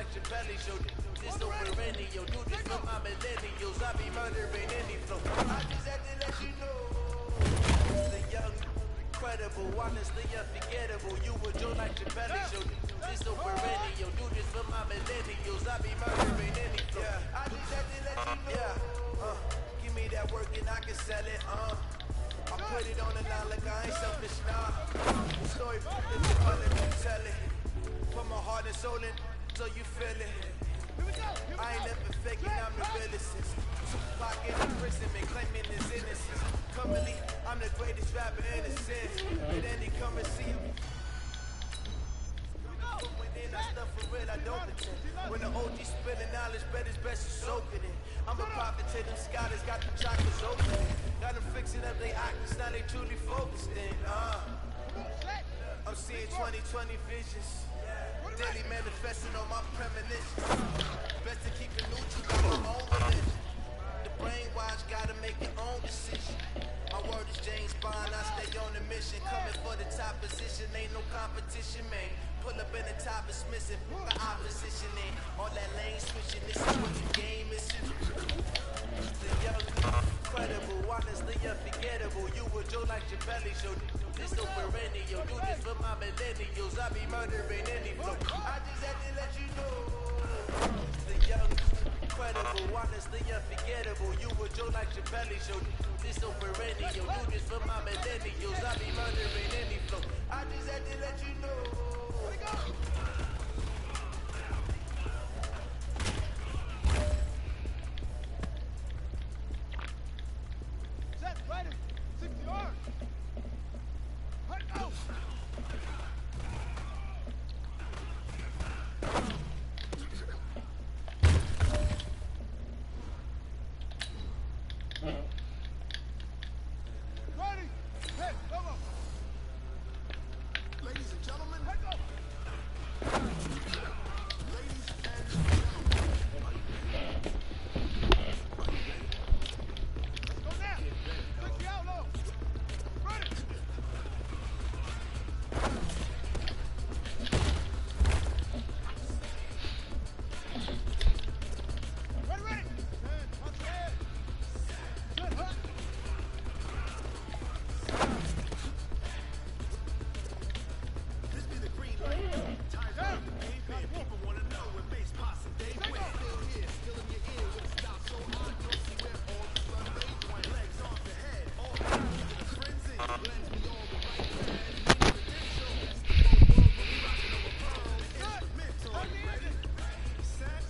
like your belly show. This no perennial, do this for my millennials. I be murdering any flow. I just had to let you know. The young, incredible, honestly unforgettable. You would joke like your belly show. This no perennial, do this for my millennials. I be murdering any flow. I just had to let you know. Give me that work and I can sell it. I put it on the line like I ain't selfish, nah. The story that you wanna tell it. Put my heart and soul in, so you feel it. I ain't never faking, I'm the realest. Tupac in the prison, man, claiming his innocence. Currently, I'm the greatest rapper in the sense. With any currency, when in I stuff for real, I don't pretend. When the OG spilling knowledge, bet it's best to soak it in. I'm a prophet to them scholars, got them chakras open. Got them fixing up they actors, now they truly focused in. I'm seeing 2020 visions. Daily manifesting on my premonitions. Best to keep it neutral, got my own religion. The brainwash gotta make your own decision. My word is James Bond, I stay on the mission. Coming for the top position, ain't no competition, man. Pull up in the top, it's missing. The opposition ain't all that lane switching. This is what the game is. The young, incredible, honestly unforgettable. You would joke like your belly show. This no perennial, do this for my millennials. I be murdering any flow. I just had to let you know. The young, incredible, honestly unforgettable. You would joke like your belly show. This no perennial, do this for my millennials. I be murdering any flow. I just had to let you know. Set, ready, 60 yards. Right, go. Ready, hit, come on. Ladies and gentlemen, Right, go. ladies and gentlemen, Go now. 60 out low. Ready. Ready, ready. 10, punch ahead. Good, huh? this be the green light. Time's up, game in. People wanna know when bass pops and they win. Still here, still in your ear with a stop so hot, don't see where all the blood made went. Legs off the head, all the keeping the frenzy. Blends me all the right plans, meaning potential. That's the whole world when we rockin' over pearl. Instrumental, ready, set,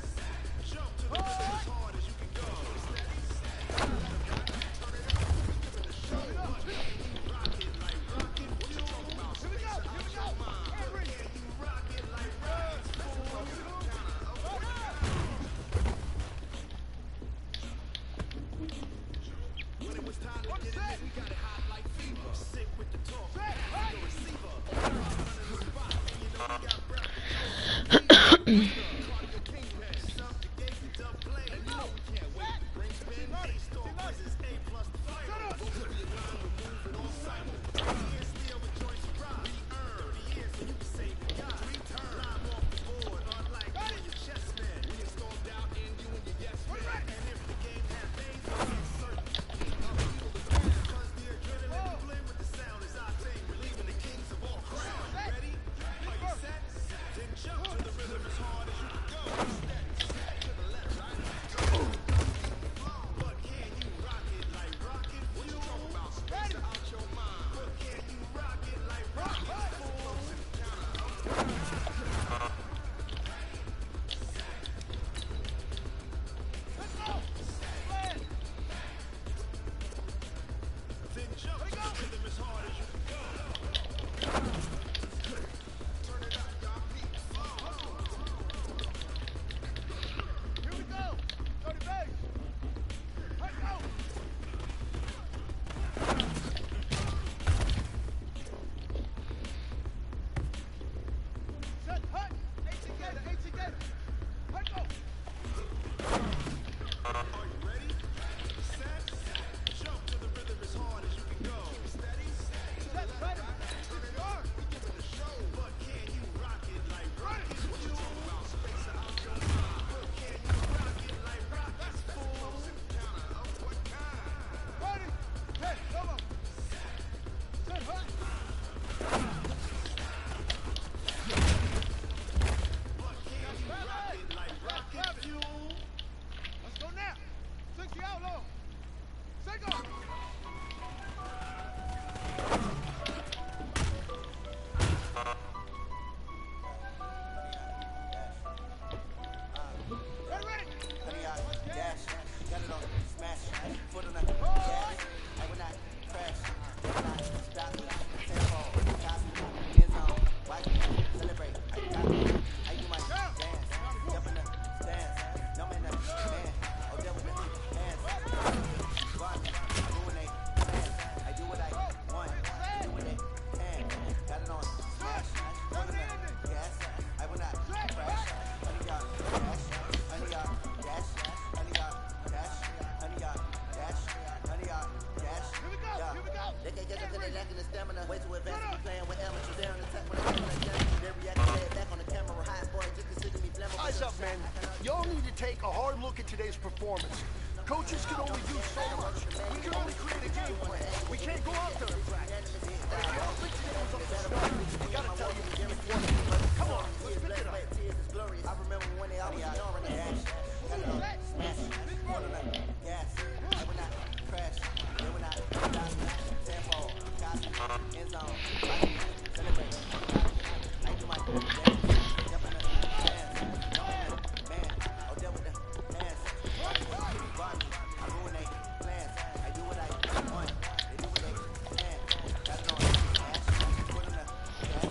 man. Y'all need to take a hard look at today's performance. Coaches can only do so much. We can only create a game plan. We can't go out there and practice. But if y'all think today was up to start, we gotta tell you again before. Come on, let's pick it up. I remember when they always young and dash. Smash, one of them, gas. They would not crash. They would not die. Tempo, copy, end zone, celebrate. I do my dance. Jump in the dance. Man, I'll deal with the dance. Body, I ruin they plans. I do what I want. They do what they can. Got it on dash. Put in the gas.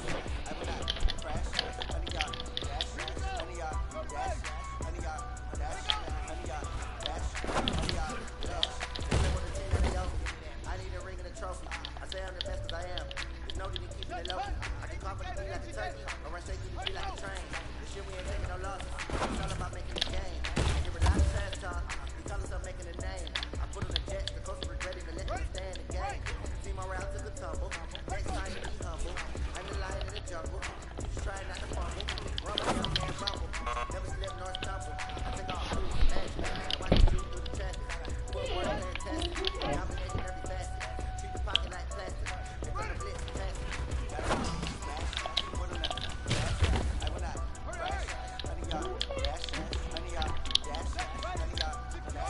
I would not crash. Honey, y'all dash. Honey, y'all dash. Honey, y'all dash. Honey, y'all dash. Honey, y'all dash. They live with the team that they owe me. I need a ring and a trophy. I say I'm the best 'cause I am. There's no need to keep it low. I can confidently like a turkey. I run straight through the tree like a train. This shit we ain't taking no losses. It's all about making the game. I give a lot of trash talk. We call ourselves making a name. I put on the jet. The coach regretted to let me stay in the game. See my route took a tumble. Next time you be humble. I'm the lion in the jungle. Just try not to fumble. Rumble, young man, rumble. Never slip nor stumble. I take off food and edge. I watch you shoot through the traffic. Footwork fantastic. Dominating every facet. Treat the pocket like plastic. If I'm a blitz, pass it. Got it on. Smash. Put on the dash. I will not crash. Honey, y'all dash. Honey, y'all dash. Honey, y'all dash.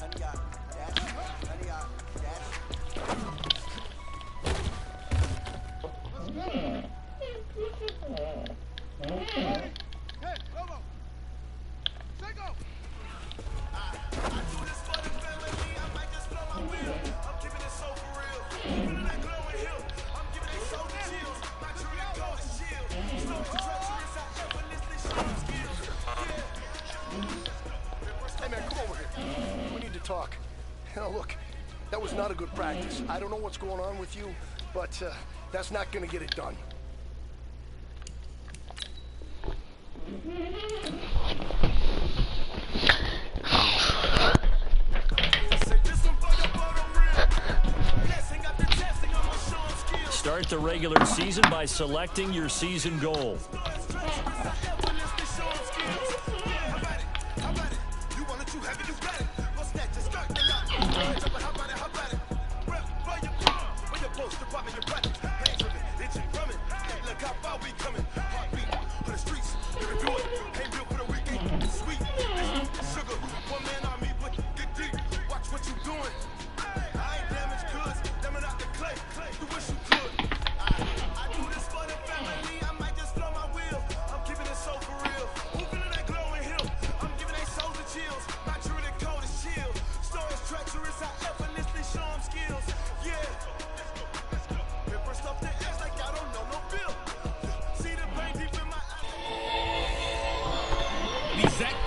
Honey, y'all dash. Honey, y'all dash. Hey, Lobo. Psycho. I do this for the family. I might just blow my wheel. I'm keeping it so for real. Opening that glowing hill. I'm giving it so the chills. My true that gold is shield. So treacherous, I effortlessly show skills. Hey, man, come over here. We need to talk. Now, look, that was not a good practice. I don't know what's going on with you, but that's not going to get it done. Start the regular season by selecting your season goal.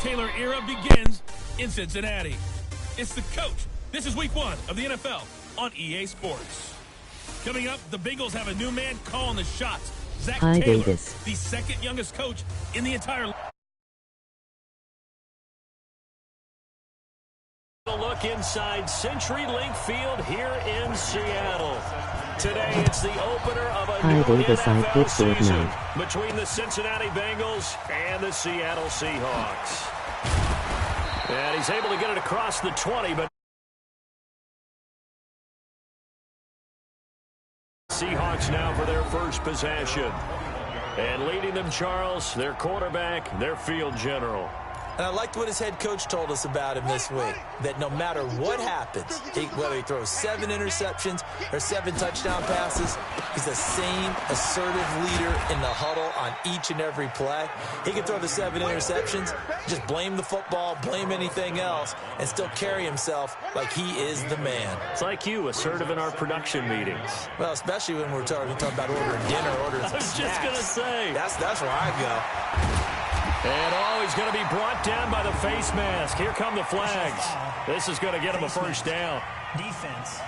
Taylor era begins in Cincinnati. It's the coach. This is week 1 of the NFL on EA Sports. Coming up, the Bengals have a new man calling the shots. Zach Taylor, Davis. the second youngest coach in the entire league. A look inside CenturyLink Field here in Seattle. Today, it's the opener of a new NFL season between the Cincinnati Bengals and the Seattle Seahawks. And he's able to get it across the 20, but Seahawks now for their first possession. And leading them, Charles, their quarterback, their field general. And I liked what his head coach told us about him this week, that no matter what happens, whether he throws 7 interceptions or 7 touchdown passes, he's the same assertive leader in the huddle on each and every play. He can throw the 7 interceptions, just blame the football, blame anything else, and still carry himself like he is the man. It's like you, assertive in our production meetings. Well, especially when we're talking about ordering dinner, ordering some snacks. I was just going to say. That's where I go. And he's going to be brought down by the face mask. Here come the flags. This is going to get him a first down. Defense.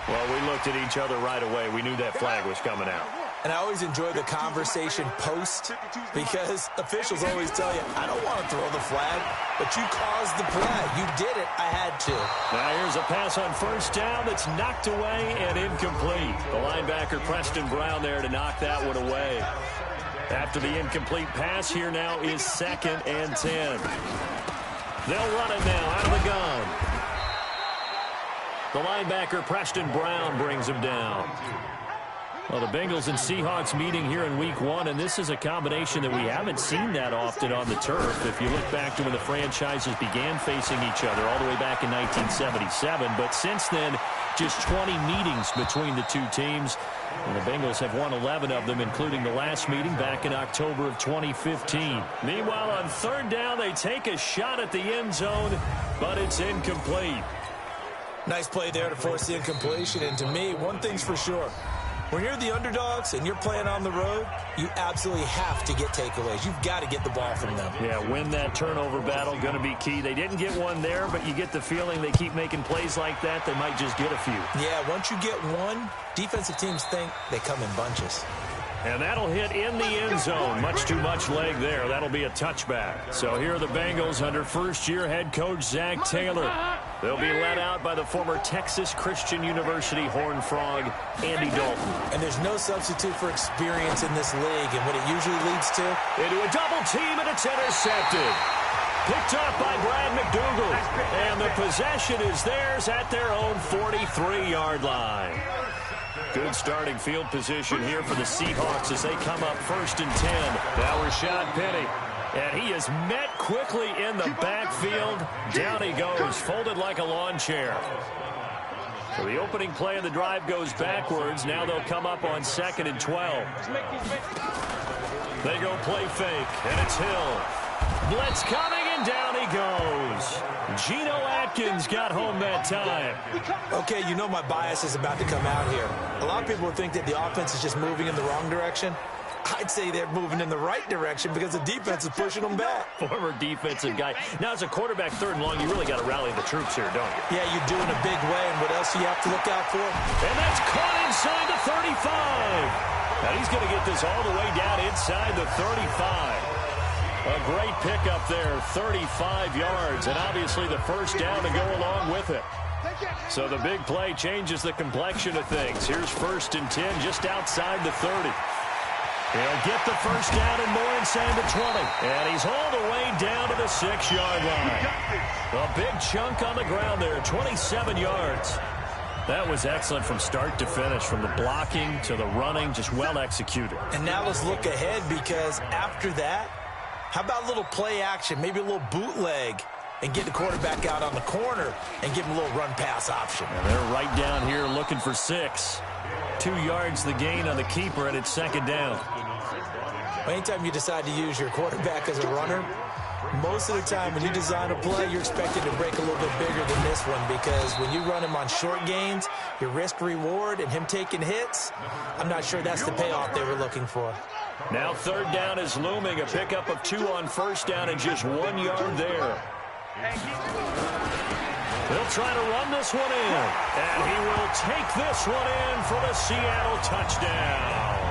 Well, we looked at each other right away. We knew that flag was coming out. And I always enjoy the conversation post because officials always tell you, I don't want to throw the flag, but you caused the play. You did it. I had to. Now here's a pass on first down that's knocked away and incomplete. The linebacker, Preston Brown, there to knock that one away. After the incomplete pass, here now is 2nd and 10. They'll run it now out of the gun. The linebacker, Preston Brown, brings him down. Well, the Bengals and Seahawks meeting here in Week 1, and this is a combination that we haven't seen that often on the turf. If you look back to when the franchises began facing each other all the way back in 1977, but since then, just 20 meetings between the two teams. And the Bengals have won 11 of them, including the last meeting back in October of 2015. Meanwhile, on 3rd down, they take a shot at the end zone, but it's incomplete. Nice play there to force the incompletion. And to me, one thing's for sure. When you're the underdogs and you're playing on the road, you absolutely have to get takeaways. You've got to get the ball from them. Yeah, win that turnover battle, going to be key. They didn't get one there, but you get the feeling they keep making plays like that, they might just get a few. Yeah, once you get one, defensive teams think they come in bunches. And that'll hit in the end zone. Much too much leg there. That'll be a touchback. So here are the Bengals under first-year head coach Zach Taylor. They'll be led out by the former Texas Christian University Horned Frog, Andy Dalton. And there's no substitute for experience in this league. And what it usually leads to? Into a double team, and it's intercepted. Picked up by Brad McDougal. And the possession is theirs at their own 43-yard line. Good starting field position here for the Seahawks as they come up 1st and 10. Now Rashad Penny. And he is met quickly in the backfield. Down he goes, folded like a lawn chair. So the opening play of the drive goes backwards. Now they'll come up on 2nd and 12. They go play fake, and it's Hill. Blitz coming, and down he goes. Geno Atkins got home that time. Okay, you know my bias is about to come out here. A lot of people would think that the offense is just moving in the wrong direction. I'd say they're moving in the right direction because the defense is pushing them back. Former defensive guy. Now, as a quarterback 3rd and long, you really got to rally the troops here, don't you? Yeah, you do in a big way, and what else do you have to look out for? And that's caught inside the 35. Now, he's going to get this all the way down inside the 35. A great pickup there, 35 yards, and obviously the first down to go along with it. So the big play changes the complexion of things. Here's 1st and 10 just outside the 30. He'll get the first down and more inside the 20. And he's all the way down to the 6-yard line. A big chunk on the ground there, 27 yards. That was excellent from start to finish, from the blocking to the running, just well executed. And now let's look ahead, because after that, how about a little play action, maybe a little bootleg, and get the quarterback out on the corner and give him a little run-pass option. And they're right down here looking for 6. 2 yards the gain on the keeper, and it's 2nd down. Anytime you decide to use your quarterback as a runner, most of the time when you design a play, you're expected to break a little bit bigger than this one, because when you run him on short gains, your risk-reward and him taking hits, I'm not sure that's the payoff they were looking for. Now 3rd down is looming, a pickup of 2 on 1st down and just 1 yard there. They'll try to run this one in, and he will take this one in for the Seattle touchdown.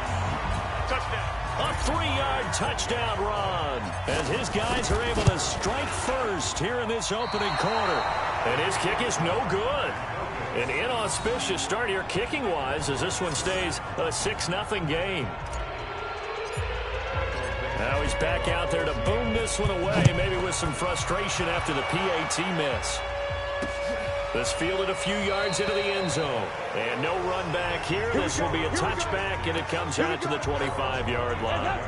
A 3-yard touchdown run, as his guys are able to strike first here in this opening quarter. And his kick is no good. An inauspicious start here kicking-wise, as this one stays a 6-0 game. Now he's back out there to boom this one away, maybe with some frustration after the PAT miss. This fielded a few yards into the end zone. And no run back here. This will be a touchback, and it comes out to the 25-yard line.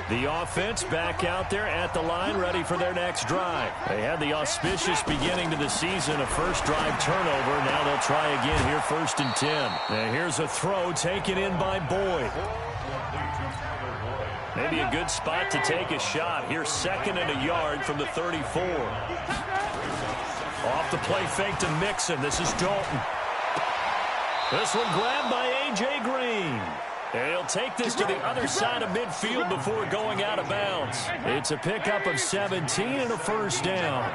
The offense back out there at the line, ready for their next drive. They had the auspicious beginning to the season, a first drive turnover. Now they'll try again here, 1st and 10. And here's a throw taken in by Boyd. Maybe a good spot to take a shot. Here's 2nd and a yard from the 34. Off the play fake to Mixon. This is Dalton. This one grabbed by A.J. Green. And he'll take this to the other side of midfield before going out of bounds. It's a pickup of 17 and a first down.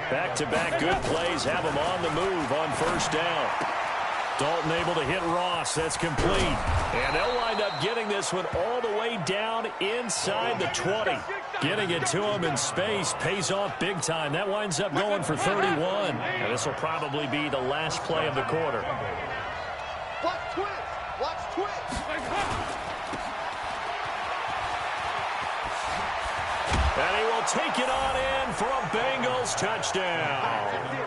Back-to-back good plays have him on the move on 1st down. Dalton able to hit Ross. That's complete. And they'll wind up getting this one all the way down inside the 20. Getting it to him in space pays off big time. That winds up going for 31. And this will probably be the last play of the quarter. Watch twitch. Watch twitch. And he will take it on in for a Bengals touchdown.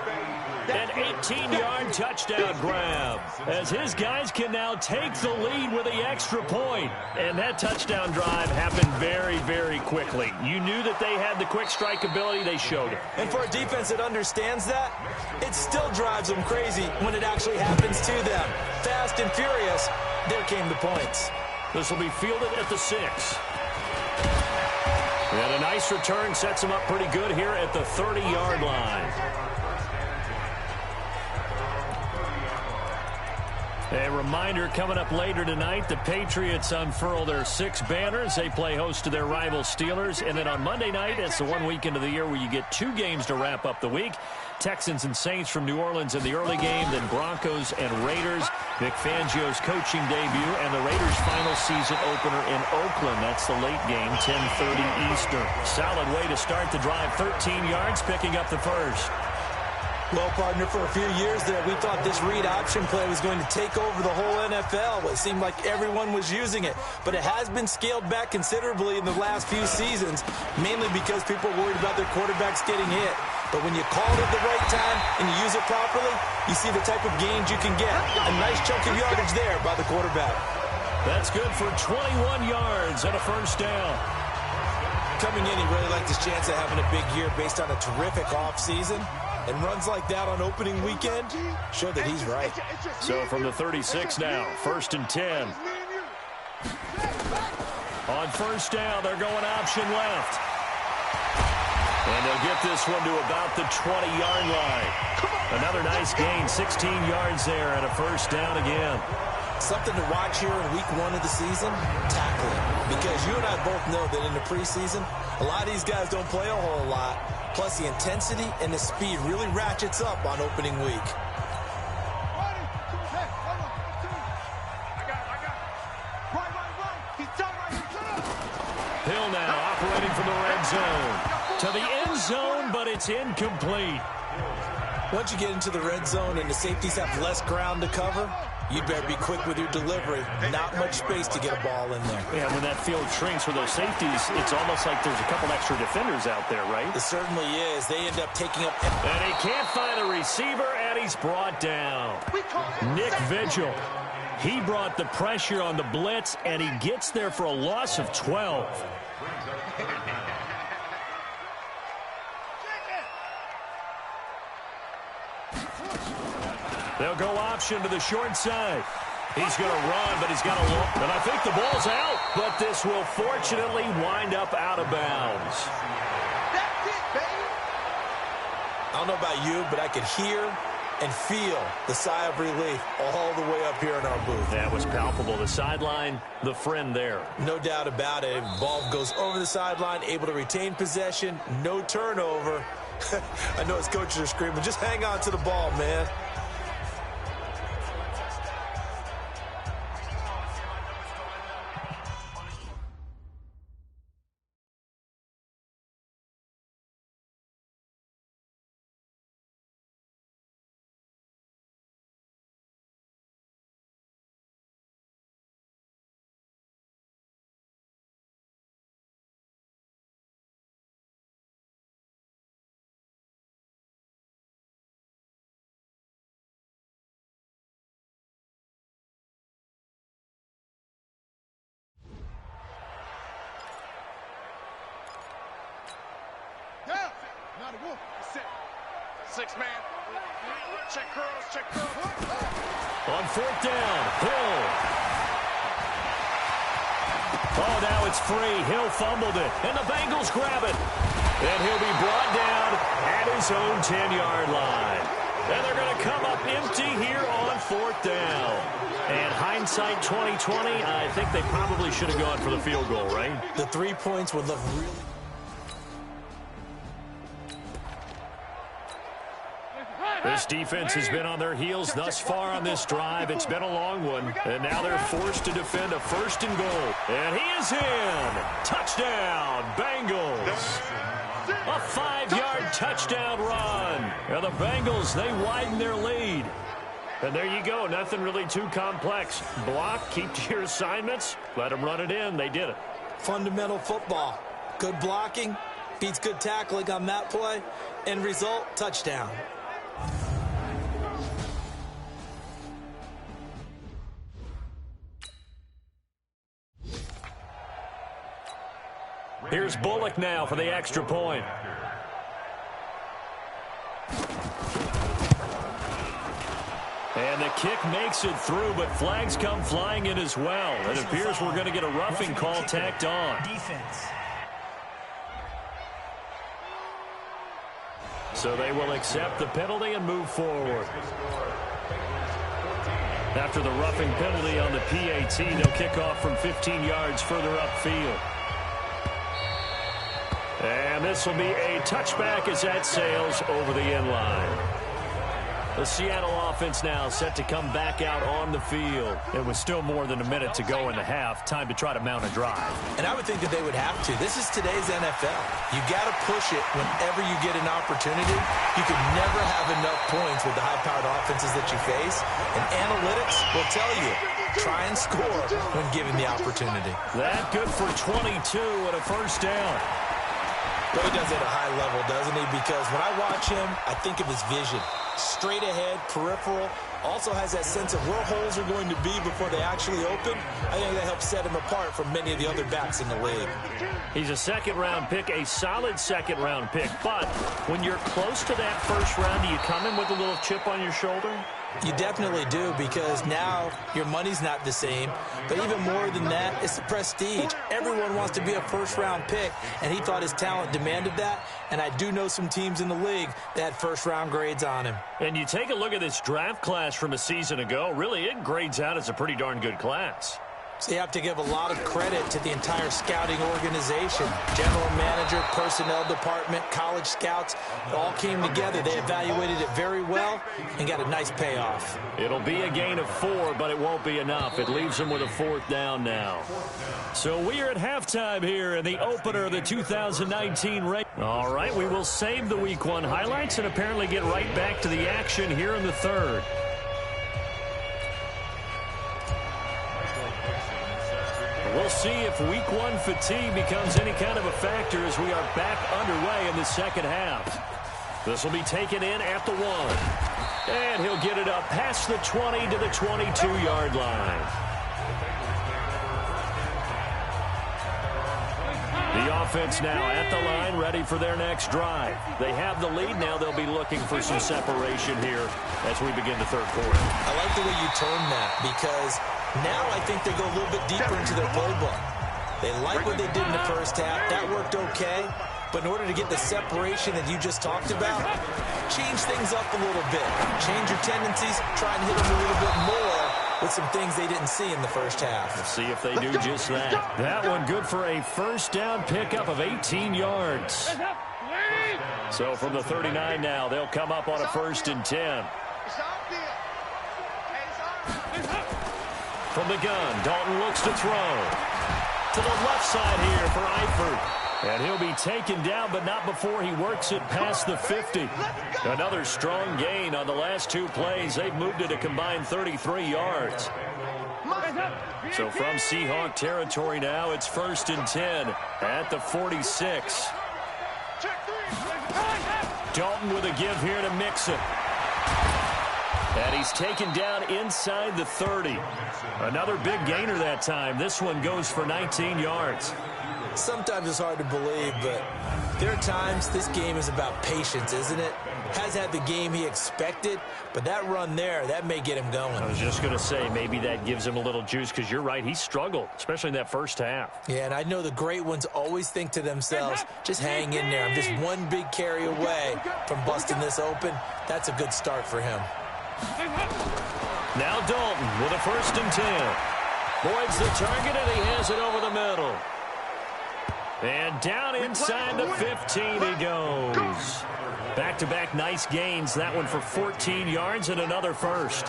An 18-yard touchdown grab, as his guys can now take the lead with the extra point. And that touchdown drive happened very, very quickly. You knew that they had the quick strike ability. They showed it. And for a defense that understands that, it still drives them crazy when it actually happens to them. Fast and furious, there came the points. This will be fielded at the 6. And a nice return sets him up pretty good here at the 30-yard line. A reminder, coming up later tonight, the Patriots unfurl their 6 banners. They play host to their rival Steelers. And then on Monday night, it's the one weekend of the year where you get 2 games to wrap up the week. Texans and Saints from New Orleans in the early game, then Broncos and Raiders. Vic Fangio's coaching debut and the Raiders' final season opener in Oakland. That's the late game, 10:30 Eastern. Solid way to start the drive, 13 yards, picking up the first. Well, partner, for a few years there, we thought this read option play was going to take over the whole NFL. It seemed like everyone was using it. But it has been scaled back considerably in the last few seasons, mainly because people are worried about their quarterbacks getting hit. But when you call it at the right time and you use it properly, you see the type of gains you can get. A nice chunk of yardage there by the quarterback. That's good for 21 yards and a first down. Coming in, he really liked his chance of having a big year based on a terrific offseason. And runs like that on opening weekend show that he's right. So from the 36 now, 1st and 10. On first down, they're going option left. And they'll get this one to about the 20-yard line. Another nice gain, 16 yards there, and a first down again. Something to watch here in week 1 of the season, tackling. Because you and I both know that in the preseason, a lot of these guys don't play a whole lot. Plus, the intensity and the speed really ratchets up on opening week. Hill now operating from the red zone. To the end zone, but it's incomplete. Once you get into the red zone and the safeties have less ground to cover, you better be quick with your delivery. Not much space to get a ball in there. Yeah, when that field shrinks for those safeties, it's almost like there's a couple extra defenders out there, right? It certainly is. They end up taking up... And he can't find a receiver, and he's brought down. Nick Vigil. He brought the pressure on the blitz, and he gets there for a loss of 12. They'll go option to the short side. He's going to run, but he's got a look. And I think the ball's out, but this will fortunately wind up out of bounds. That's it, baby. I don't know about you, but I could hear and feel the sigh of relief all the way up here in our booth. That was palpable. The sideline, the friend there. No doubt about it. Ball goes over the sideline, able to retain possession, no turnover. I know his coaches are screaming, just hang on to the ball, man. Not a wolf. Set. 6 man. Check curls. Check curls. On 4th down, Hill. Oh, now it's free. Hill fumbled it, and the Bengals grab it. And he'll be brought down at his own 10-yard line. And they're going to come up empty here on 4th down. And hindsight 2020, I think they probably should have gone for the field goal, right? The 3 points would look really... This defense has been on their heels thus far on this drive. It's been a long one, and now they're forced to defend a 1st and goal. And he is in. Touchdown, Bengals. A 5-yard touchdown run. And the Bengals, they widen their lead. And there you go. Nothing really too complex. Block, keep to your assignments, let them run it in. They did it. Fundamental football. Good blocking, Beats good tackling on that play. End result, touchdown. Here's Bullock now for the extra point. And the kick makes it through, but flags come flying in as well. It appears we're going to get a roughing call tacked on. Defense. So they will accept the penalty and move forward. After the roughing penalty on the PAT, they'll kick off from 15 yards further upfield. And this will be a touchback as that sails over the end line. The Seattle offense now set to come back out on the field. It was still more than a minute to go in the half. Time to try to mount a drive. And I would think that they would have to. This is today's NFL. You got to push it whenever you get an opportunity. You can never have enough points with the high-powered offenses that you face. And analytics will tell you, try and score when given the opportunity. That good for 22 and a first down. Well, he does it at a high level, doesn't he? Because when I watch him, I think of his vision. Straight ahead, peripheral, also has that sense of where holes are going to be before they actually open. I think that helps set him apart from many of the other backs in the league. He's a second-round pick, a solid second-round pick. But when you're close to that first round, do you come in with a little chip on your shoulder? You definitely do, because now your money's not the same. But even more than that, it's the prestige. Everyone wants to be a first-round pick, and he thought his talent demanded that. And I do know some teams in the league that had first-round grades on him. And you take a look at this draft class from a season ago, really it grades out as a pretty darn good class. So you have to give a lot of credit to the entire scouting organization. General manager, personnel department, college scouts, it all came together. They evaluated it very well and got a nice payoff. It'll be a gain of 4, but it won't be enough. It leaves them with a fourth down now. So we are at halftime here in the opener of the 2019 race. All right, we will save the Week 1 highlights and apparently get right back to the action here in the third. We'll see if Week 1 fatigue becomes any kind of a factor as we are back underway in the second half. This will be taken in at the 1. And he'll get it up past the 20 to the 22-yard line. The offense now at the line, ready for their next drive. They have the lead now. They'll be looking for some separation here as we begin the third quarter. I like the way you term that, because now I think they go a little bit deeper into their playbook. They like what they did in the first half. That worked okay. But in order to get the separation that you just talked about, change things up a little bit. Change your tendencies. Try and hit them a little bit more with some things they didn't see in the first half. We'll see if they do just that. That one good for a first down pickup of 18 yards. So from the 39 now, they'll come up on a 1st and 10. From the gun, Dalton looks to throw. To the left side here for Eifert. And he'll be taken down, but not before he works it past the 50. Another strong gain on the last 2 plays. They've moved it a combined 33 yards. So from Seahawk territory now, it's 1st and 10 at the 46. Dalton with a give here to Mixon. And he's taken down inside the 30. Another big gainer that time. This one goes for 19 yards. Sometimes it's hard to believe, but there are times this game is about patience, isn't it? Has had the game he expected, but that run there, that may get him going. I was just going to say, maybe that gives him a little juice, because you're right, he struggled, especially in that first half. Yeah, and I know the great ones always think to themselves, just hang in there. I'm just one big carry away from busting this open. That's a good start for him. Now Dalton with a 1st and 10. Boyd's the target, and he has it over the middle. And down inside the 15 he goes. Back-to-back nice gains. That one for 14 yards and another first.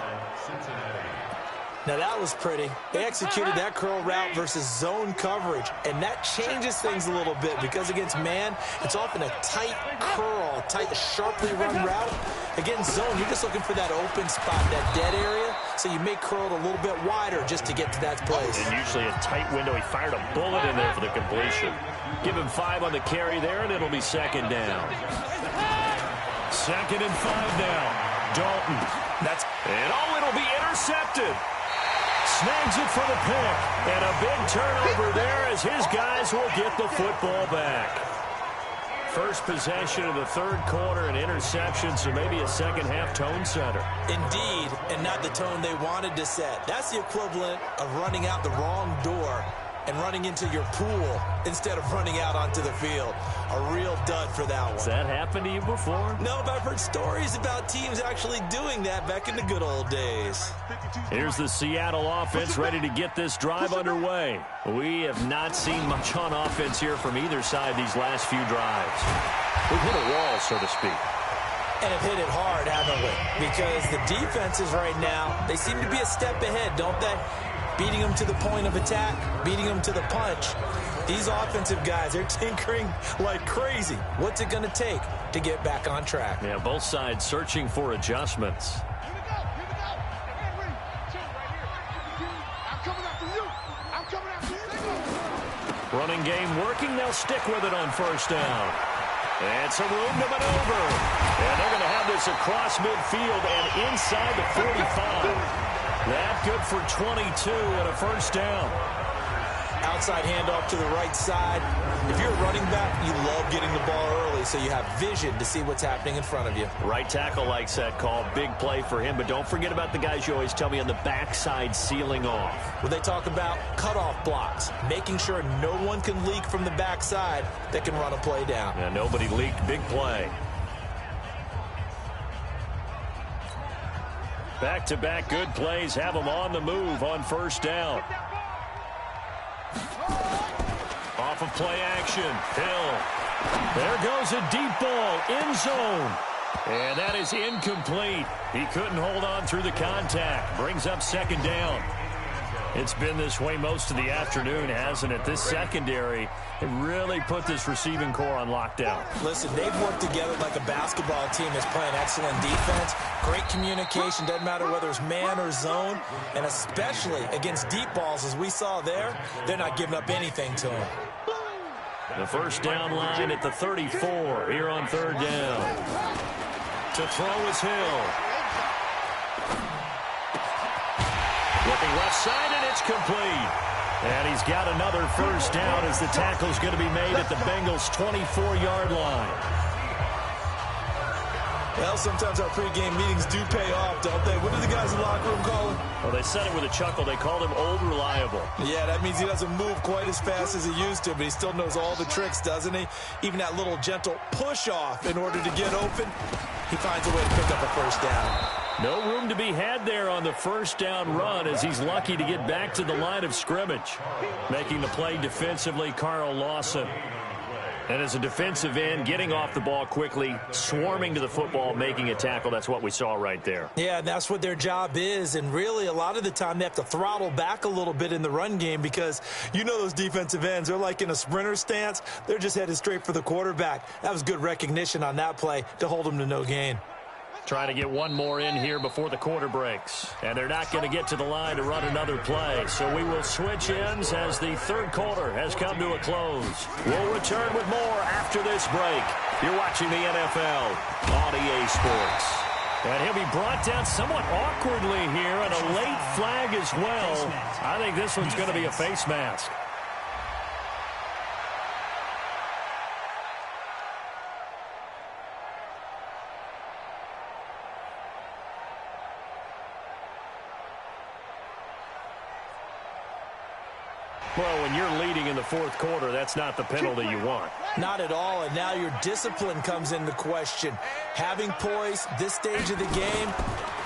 Now that was pretty. They executed that curl route versus zone coverage, and that changes things a little bit because against man, it's often a tight curl, tight, sharply run route. Against zone, you're just looking for that open spot, that dead area, so you may curl it a little bit wider just to get to that place. And usually a tight window. He fired a bullet in there for the completion. Give him 5 on the carry there, and it'll be second down. 2nd and 5 now. Dalton. It'll be intercepted. Snags it for the pick. And a big turnover there as his guys will get the football back. First possession of the third quarter, an interception, so maybe a second-half tone setter. Indeed, and not the tone they wanted to set. That's the equivalent of running out the wrong door and running into your pool instead of running out onto the field. A real dud for that one. Has that happened to you before? No, but I've heard stories about teams actually doing that back in the good old days. Here's the Seattle offense ready to get this drive underway. We have not seen much on offense here from either side these last few drives. We've hit a wall, so to speak. And have hit it hard, haven't we? Because the defenses right now, they seem to be a step ahead, don't they? Beating them to the point of attack, beating them to the punch. These offensive guys, they're tinkering like crazy. What's it going to take to get back on track? Yeah, both sides searching for adjustments. Running game working. They'll stick with it on first down. And some room to maneuver. And they're going to have this across midfield and inside the 45. That good for 22 and a first down. Outside handoff to the right side. If you're a running back, you love getting the ball early so you have vision to see what's happening in front of you. Right tackle likes that call. Big play for him. But don't forget about the guys you always tell me on the backside sealing off. Well, they talk about cutoff blocks, making sure no one can leak from the backside that can run a play down. Yeah, nobody leaked. Big play. Back-to-back good plays have them on the move on first down. Off of play action. Hill. There goes a deep ball. End zone. And that is incomplete. He couldn't hold on through the contact. Brings up second down. It's been this way most of the afternoon, hasn't it? This secondary, it really put this receiving core on lockdown. Listen, they've worked together like a basketball team that's playing excellent defense. Great communication, doesn't matter whether it's man or zone. And especially against deep balls, as we saw there, they're not giving up anything to them. The first down line at the 34 here on third down. To throw is Hill. Looking left side, and it's complete. And he's got another first down as the tackle's going to be made at the Bengals' 24-yard line. Well, sometimes our pregame meetings do pay off, don't they? What do the guys in the locker room call him? Well, they said it with a chuckle. They called him Old Reliable. Yeah, that means he doesn't move quite as fast as he used to, but he still knows all the tricks, doesn't he? Even that little gentle push-off in order to get open, he finds a way to pick up a first down. No room to be had there on the first down run as he's lucky to get back to the line of scrimmage. Making the play defensively, Carl Lawson. And as a defensive end, getting off the ball quickly, swarming to the football, making a tackle. That's what we saw right there. Yeah, that's what their job is. And really, a lot of the time, they have to throttle back a little bit in the run game because you know those defensive ends, they're like in a sprinter stance. They're just headed straight for the quarterback. That was good recognition on that play to hold them to no gain. Trying to get one more in here before the quarter breaks. And they're not going to get to the line to run another play. So we will switch ends as the third quarter has come to a close. We'll return with more after this break. You're watching the NFL on EA Sports. And he'll be brought down somewhat awkwardly here, and a late flag as well. I think this one's going to be a face mask. Well, when you're leading in the fourth quarter, that's not the penalty you want. Not at all, and now your discipline comes into question. Having poise this stage of the game,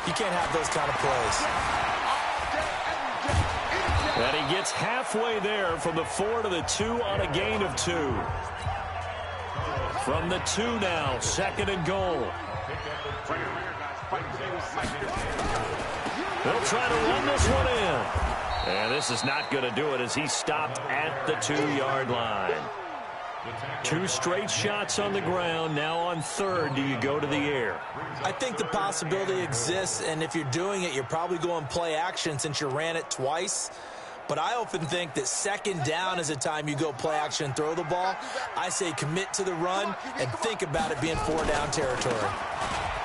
you can't have those kind of plays. And he gets halfway there from the 4 to the 2 on a gain of 2. From the 2 now, second and goal. They'll try to run this one in. And this is not going to do it as he stopped at the 2-yard line. 2 straight shots on the ground. Now on third, do you go to the air? I think the possibility exists, and if you're doing it, you're probably going play action since you ran it twice. But I often think that second down is the time you go play action and throw the ball. I say commit to the run and think about it being 4-down territory.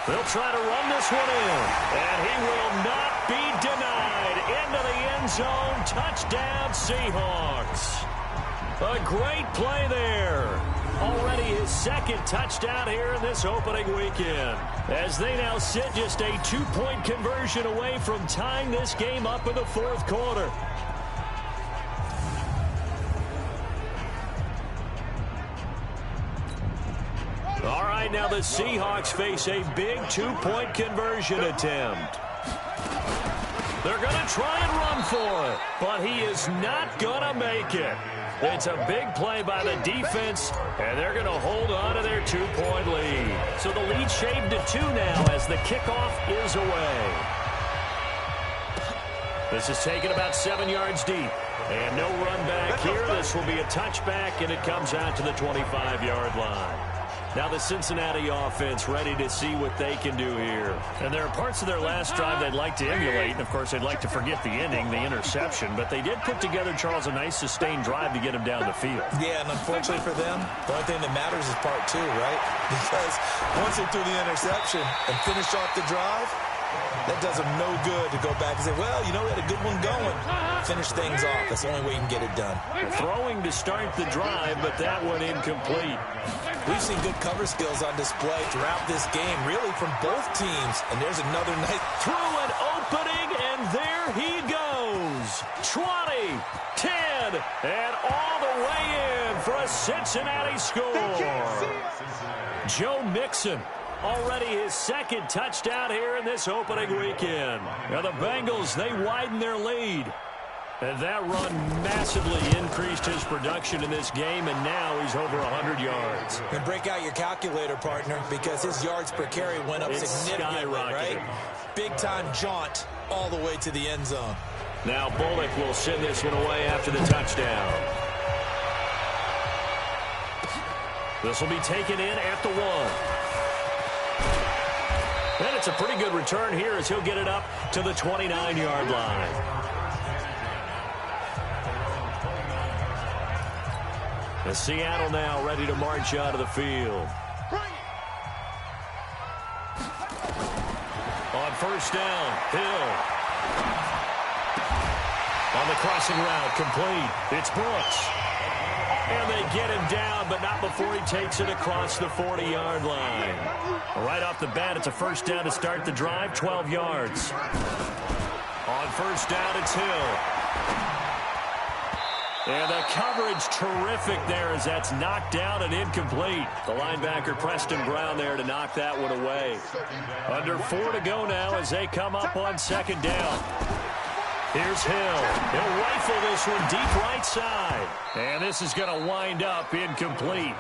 They'll try to run this one in, and he will not be denied. Into the end zone, touchdown Seahawks. A great play there. Already his second touchdown here in this opening weekend. As they now sit just a 2-point conversion away from tying this game up in the fourth quarter. All right, now the Seahawks face a big 2-point conversion attempt. They're going to try and run for it, but he is not going to make it. It's a big play by the defense, and they're going to hold on to their 2-point lead. So the lead shaved to 2 now as the kickoff is away. This is taken about 7 yards deep. And no run back here. This will be a touchback, and it comes out to the 25-yard line. Now the Cincinnati offense ready to see what they can do here. And there are parts of their last drive they'd like to emulate. And, of course, they'd like to forget the ending, the interception. But they did put together, Charles, a nice sustained drive to get him down the field. Yeah, and unfortunately for them, the only thing that matters is part 2, right? Because once they threw the interception and finished off the drive, that does them no good to go back and say, well, you know, we had a good one going. Finish things off. That's the only way you can get it done. Throwing to start the drive, but that one incomplete. We've seen good cover skills on display throughout this game, really from both teams. And there's another nice through an opening, and there he goes. 20, 10, and all the way in for a Cincinnati score. Joe Mixon. Already his second touchdown here in this opening weekend. Now the Bengals, they widen their lead. And that run massively increased his production in this game, and now he's over 100 yards. And break out your calculator, partner, because his yards per carry went up significantly, right? Big-time jaunt all the way to the end zone. Now Bullock will send this one away after the touchdown. This will be taken in at the 1. And it's a pretty good return here as he'll get it up to the 29-yard line. The Seattle now ready to march out of the field. On first down, Hill. On the crossing route, complete. It's Brooks. And they get him down, but not before he takes it across the 40-yard line. Right off the bat, it's a first down to start the drive, 12 yards. On first down, it's Hill. And the coverage terrific there as that's knocked down and incomplete. The linebacker, Preston Brown, there to knock that one away. Under 4 to go now as they come up on second down. Here's Hill. He'll rifle this one deep right side. And this is going to wind up incomplete.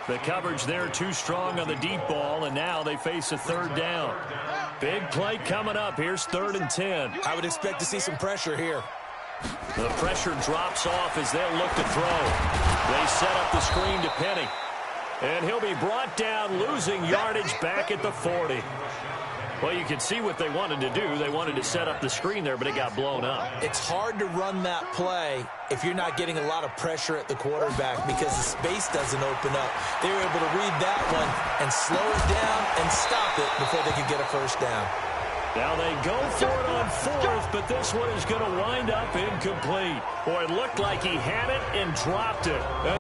The coverage there too strong on the deep ball, and now they face a third down. Big play coming up. Here's 3rd and 10. I would expect to see some pressure here. The pressure drops off as they'll look to throw. They set up the screen to Penny. And he'll be brought down, losing yardage back at the 40. Well, you can see what they wanted to do. They wanted to set up the screen there, but it got blown up. It's hard to run that play if you're not getting a lot of pressure at the quarterback because the space doesn't open up. They were able to read that one and slow it down and stop it before they could get a first down. Now they go for it on 4th, but this one is going to wind up incomplete. Boy, it looked like he had it and dropped it.